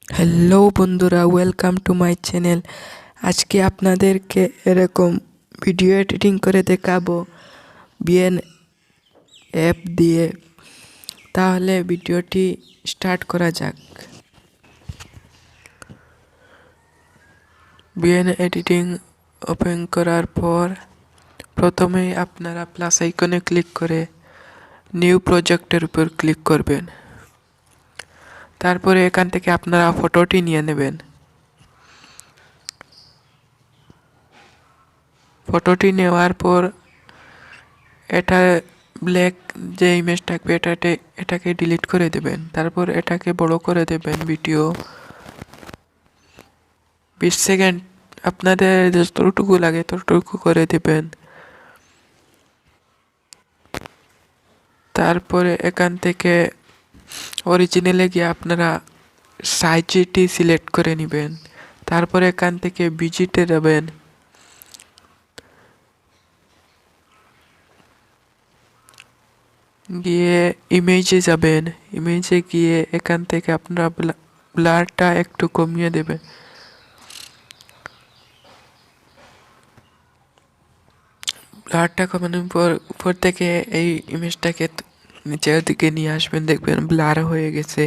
Hello বন্ধুরা, welcome to my channel. আজকে আপনাদেরকে এরকম ভিডিও এডিটিং করে দেখাবো বিএন অ্যাপ দিয়ে। তাহলে ভিডিওটি স্টার্ট করা যাক। বিএন এডিটিং ওপেন করার পর প্রথমেই আপনারা প্লাস আইকনে ক্লিক করে নিউ প্রজেক্টের উপর ক্লিক করবেন। তারপরে এখান থেকে আপনারা ফটোটি নিয়ে নেবেন। ফটোটি নেওয়ার পর এটা ব্ল্যাক যে ইমেজ থাকবে এটাকে ডিলিট করে দেবেন। তারপর এটাকে বড় করে দেবেন। ভিডিও 20 সেকেন্ড আপনাদের যতটুকু লাগে ততটুকু করে দেবেন। তারপরে এখান থেকে অরিজিনালে গিয়ে আপনারা সাইজটি সিলেক্ট করে নেবেন। তারপরে এখান থেকে ভিজিটে যাবেন। গিয়ে ইমেজে যাবেন। ইমেজে গিয়ে এখান থেকে আপনারা ব্লারটা একটু কমিয়ে দেবেন। ব্লারটা কমানোর পর উপর থেকে এই ইমেজটাকে নিচের দিকে নিয়ে আসবেন, দেখবেন ব্লার হয়ে গেছে।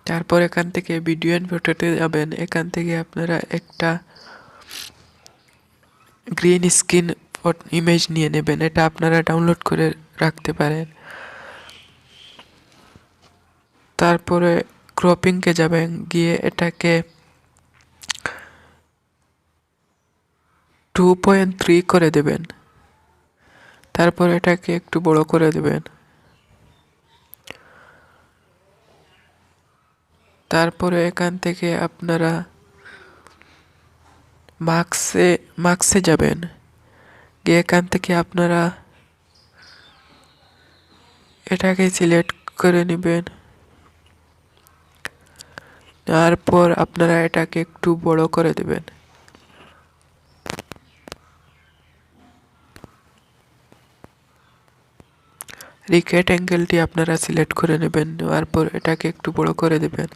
তারপর এখান থেকে ভিডিও এন্ড ফটোতে যাবেন। এখান থেকে আপনারা একটা গ্রিন স্ক্রিন ইমেজ নিয়ে নেবেন। এটা আপনারা ডাউনলোড করে রাখতে পারেন। তারপরে ক্রপিংকে যাবেন, গিয়ে এটাকে 2.3 করে দেবেন। তারপর এটাকে একটু বড় করে দেবেন। তারপরে এখান থেকে আপনারা মার্কসে যাবেন। গিয়ে এখান থেকে আপনারা এটাকে সিলেক্ট করে নেবেন। তারপর আপনারা এটাকে একটু বড় করে দেবেন। রিকেট অ্যাঙ্গেলটি আপনারা সিলেক্ট করে নেবেন। নেওয়ার পর এটাকে একটু বড় করে দেবেন।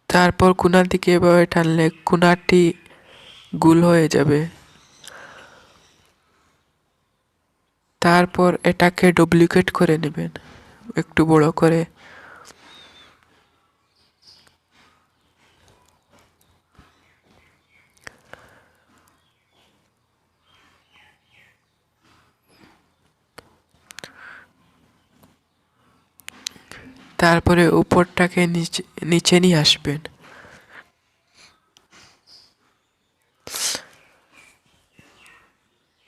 তারপর কোণার দিকে এভাবে টানলে কোণাটি গোল হয়ে যাবে। তারপর এটাকে ডুপ্লিকেট করে নেবেন একটু বড় করে। তারপরে উপরটাকে নিচে নিয়ে আসবেন।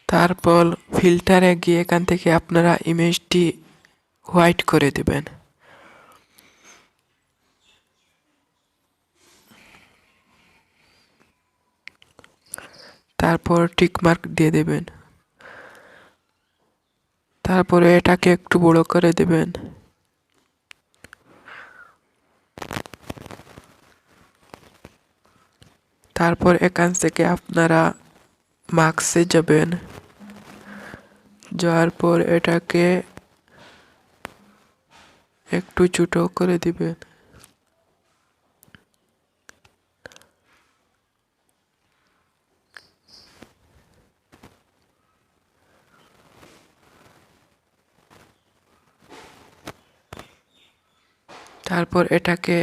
তারপর ফিল্টারে গিয়ে এখান থেকে আপনারা ইমেজটি হোয়াইট করে দেবেন। তারপর টিক মার্ক দিয়ে দেবেন। তারপরে এটাকে একটু বড় করে দেবেন। তারপর এখান থেকে আপনারা মার্কসে যাবেন। যাওয়ার পর এটাকে একটু ছোট করে দিবেন। তারপর এটাকে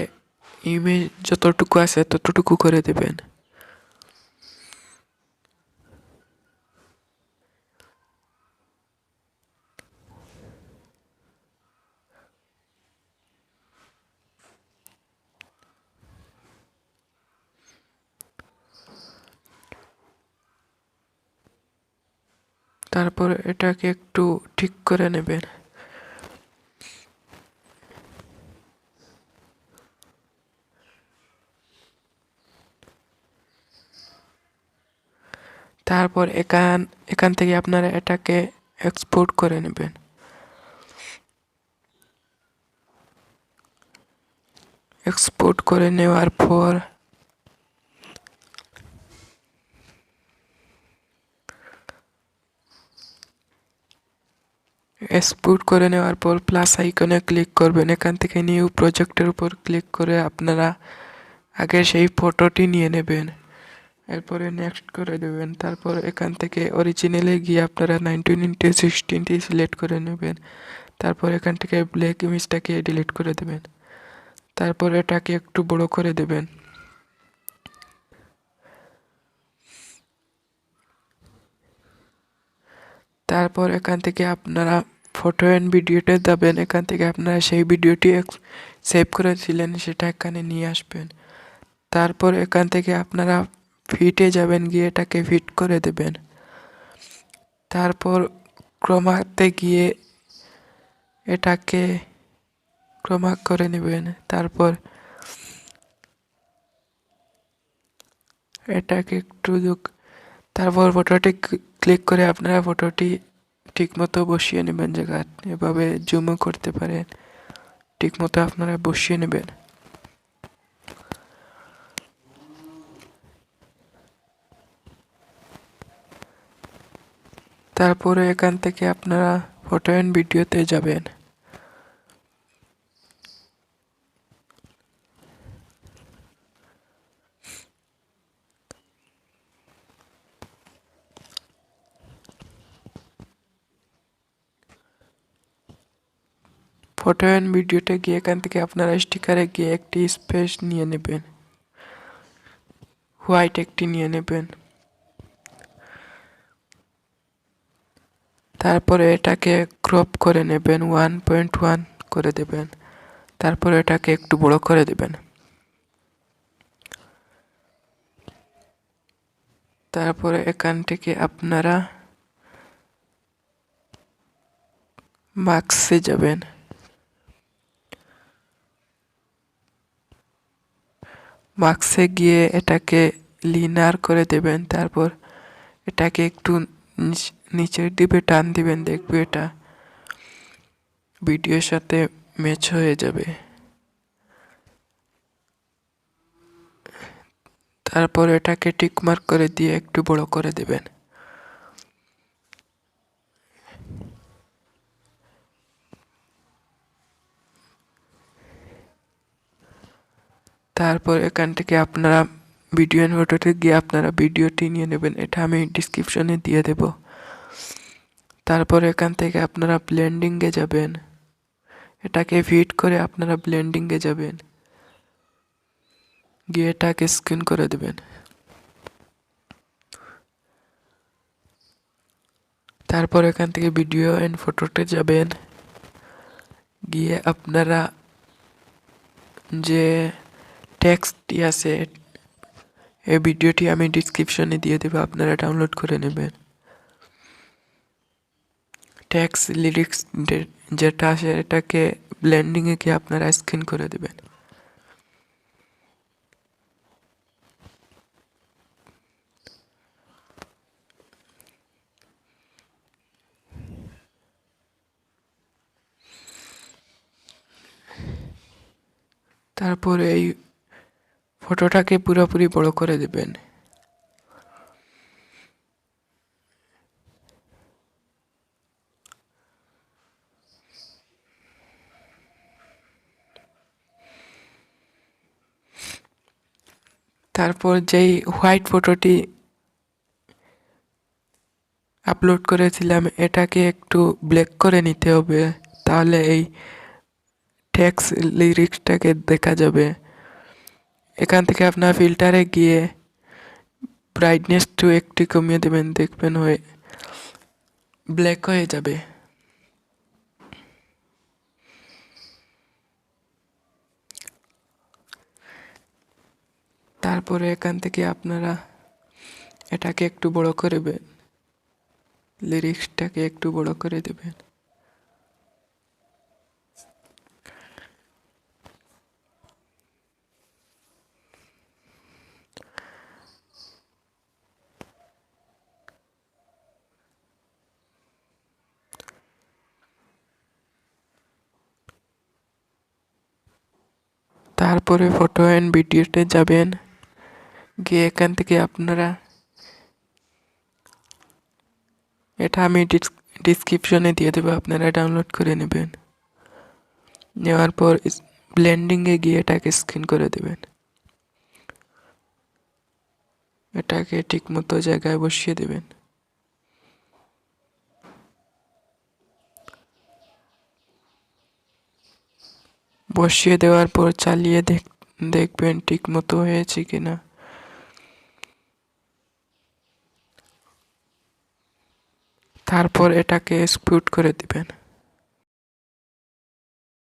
ইমেজ যতটুকু আছে ততটুকু করে দেবেন। তারপর এটাকে একটু ঠিক করে নেবেন। তারপর এখান থেকে আপনারা এটাকে এক্সপোর্ট করে নেবেন। এক্সপোর্ট করে নেওয়ার পর এক্সপোর্ট করে নেওয়ার পর প্লাস আইকনে ক্লিক করবেন। এখান থেকে নিউ প্রজেক্টের উপর ক্লিক করে আপনারা আগে সেই ফটোটি নিয়ে নেবেন, এরপরে নেক্সট করে দেবেন। তারপর এখান থেকে অরিজিনালে গিয়ে আপনারা 19:16 সিলেক্ট করে নেবেন। তারপর এখান থেকে ব্ল্যাক ইমেজটাকে ডিলিট করে দেবেন। তারপর এটাকে একটু বড় করে দেবেন। তারপর এখান থেকে আপনারা ফটো অ্যান্ড ভিডিওতে যাবেন। এখান থেকে আপনারা সেই ভিডিওটি সেভ করেছিলেন সেটা এখানে নিয়ে আসবেন। তারপর এখান থেকে আপনারা ফিটে যাবেন, গিয়ে এটাকে ফিট করে দেবেন। তারপর ক্রমাতে গিয়ে এটাকে ক্রমা করে নেবেন। তারপর এটাকে একটু তারপর ফটোটি ক্লিক করে আপনারা ফটোটি ঠিকমতো বসিয়ে নেবেন জায়গায়। এভাবে জুমও করতে পারেন, ঠিকমতো আপনারা বসিয়ে নেবেন। তারপরে এখান থেকে আপনারা ফটো অ্যান্ড ভিডিওতে যাবেন। ফটো অ্যান্ড ভিডিওতে গিয়ে এখান থেকে আপনারা স্টিকারে গিয়ে একটি স্পেস নিয়ে নেবেন, হোয়াইট একটি নিয়ে নেবেন। তারপরে এটাকে ক্রপ করে নেবেন, 1.1 করে দেবেন। তারপরে এটাকে একটু বড় করে দেবেন। তারপরে এখান থেকে আপনারা মার্কসে যাবেন। মার্কসে গিয়ে এটাকে লিনার করে দেবেন। তারপর এটাকে একটু নিচের দিকে টান দিবেন, দেখবে এটা ভিডিওর সাথে ম্যাচ হয়ে যাবে। তারপর এটাকে টিক মার্ক করে দিয়ে একটু বড় করে দেবেন। তারপর এখান থেকে আপনারা ভিডিও এন্ড ফটোতে গিয়ে আপনারা ভিডিওটি নিয়ে নেবেন, এটা আমি ডিসক্রিপশনে দিয়ে দেব। তারপর এখান থেকে আপনারা ব্লেন্ডিংয়ে যাবেন, এটাকে ফিট করে আপনারা ব্লেন্ডিংয়ে যাবেন, গিয়ে এটাকে স্ক্রিন করে দেবেন। তারপর এখান থেকে ভিডিও এন্ড ফটোতে যাবেন, গিয়ে আপনারা যে টেক্সটটি আছে এই ভিডিওটি আমি ডিসক্রিপশনে দিয়ে দেবো, আপনারা ডাউনলোড করে নেবেন। টেক্সট লিরিক্স যেটা আছে এটাকে ব্লেন্ডিংয়ে গিয়ে আপনারা স্ক্রিন করে দেবেন। তারপর এই ফটোটাকে পুরোপুরি বড় করে দেবেন। তারপর যেই হোয়াইট ফটোটি আপলোড করেছিলাম এটাকে একটু ব্ল্যাক করে নিতে হবে, তাহলে এই টেক্সট লিরিক্সটাকে দেখা যাবে। এখান থেকে আপনার ফিল্টারে গিয়ে ব্রাইটনেসটু একটু কমিয়ে দেবেন, দেখবেন হয়ে ব্ল্যাক হয়ে যাবে। তারপরে এখান থেকে আপনারা এটাকে একটু বড় করবেন, লিরিক্সটাকে একটু বড় করে দেবেন। তারপরে ফটো অ্যান্ড ভিডিওতে যাবেন, গিয়ে এখান থেকে আপনারা এটা আমি ডিসক্রিপশনে দিয়ে দেবো, আপনারা ডাউনলোড করে নেবেন। নেওয়ার পর ব্লেন্ডিংয়ে গিয়ে এটাকে স্ক্রিন করে দেবেন। এটাকে ঠিকমতো জায়গায় বসিয়ে দেবেন। বসিয়ে দেওয়ার পর চালিয়ে দেখবেন ঠিকমতো হয়েছে কিনা। তারপর এটাকে এক্সিকিউট করে দিবেন।